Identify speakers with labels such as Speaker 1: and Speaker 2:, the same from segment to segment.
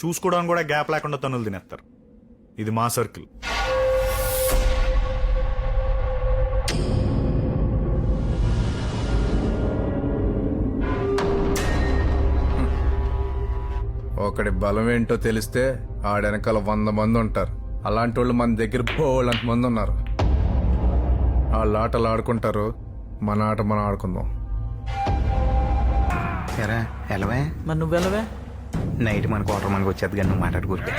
Speaker 1: చూసుకోవడానికి కూడా గ్యాప్ లేకుండా తన్నులు తినేస్తారు. ఇది మా సర్కిల్.
Speaker 2: ఒకడి బలం ఏంటో తెలిస్తే ఆడెనకాల 100 మంది ఉంటారు. అలాంటి వాళ్ళు మన దగ్గర బోళ్ళంత మంది ఉన్నారు. వాళ్ళ ఆటలు ఆడుకుంటారు, మన ఆట మనం ఆడుకుందాం.
Speaker 3: ఎరా ఎలవే
Speaker 4: మరి నువ్వు వెళ్ళవే?
Speaker 3: నైట్ మన క్వార్టర్ మనకు వచ్చేది కానీ నువ్వు మాట్లాడుకుంటే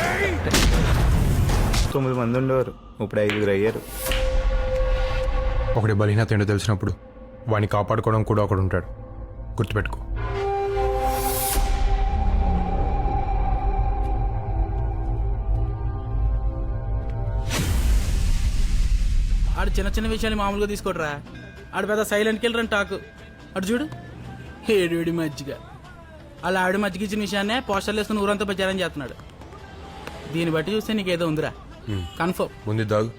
Speaker 3: 9 మంది ఉండేవారు, ఇప్పుడు 5 అయ్యారు.
Speaker 5: ఒకటి బలహీనత ఏంటో తెలిసినప్పుడు వాడిని కాపాడుకోవడం కూడా ఒకడు ఉంటాడు. గుర్తుపెట్టుకో.
Speaker 4: ఆడు చిన్న చిన్న విషయాలు మామూలుగా తీసుకోడరా. ఆడు పెద్ద సైలెంట్ కిల్లర్ అని టాకు. అటు చూడు, ఏడు మజ్జిగ. అలా ఆవిడ మజ్జిగ ఇచ్చిన విషయాన్నే పోస్టర్లు వేసుకుని ఊరంతా ప్రచారం చేస్తున్నాడు. దీన్ని బట్టి చూస్తే నీకేదో ఉందిరా కన్ఫర్మ్.
Speaker 5: ముందు దాగు.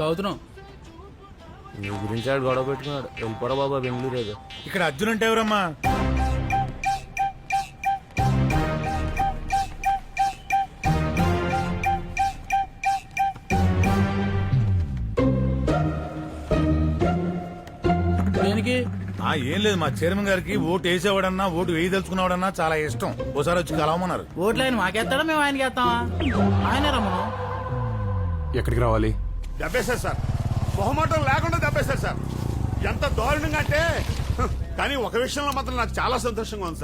Speaker 4: తాగుతున్నావు.
Speaker 6: నీ గురించి ఆడు గొడవ పెట్టుకున్నాడు. వెళ్ళిపోరా బాబా బెంగళూరు ఏదో.
Speaker 1: ఇక్కడ అర్జున్ అంటే ఎవరమ్మా?
Speaker 4: దేనికి?
Speaker 1: ఏం లేదు, మా చైర్మన్ గారికి ఓటు వేసేవాడన్నా ఓటు వేయదలుచుకున్నావాడన్నా చాలా ఇష్టం. ఓసారి వచ్చి కలవమన్నారు.
Speaker 4: ఓట్లు ఆయన మాకేస్తాడా మేము ఆయనకి వేస్తామా? ఆయన రమ్మను.
Speaker 5: ఎక్కడికి రావాలి?
Speaker 7: దెబ్బేశారు సార్, మొహమాటం లేకుండా దెబ్బేశారు సార్. ఎంత దారుణంగా అంటే, కానీ ఒక విషయంలో మాత్రం నాకు చాలా సంతోషంగా ఉంది సార్.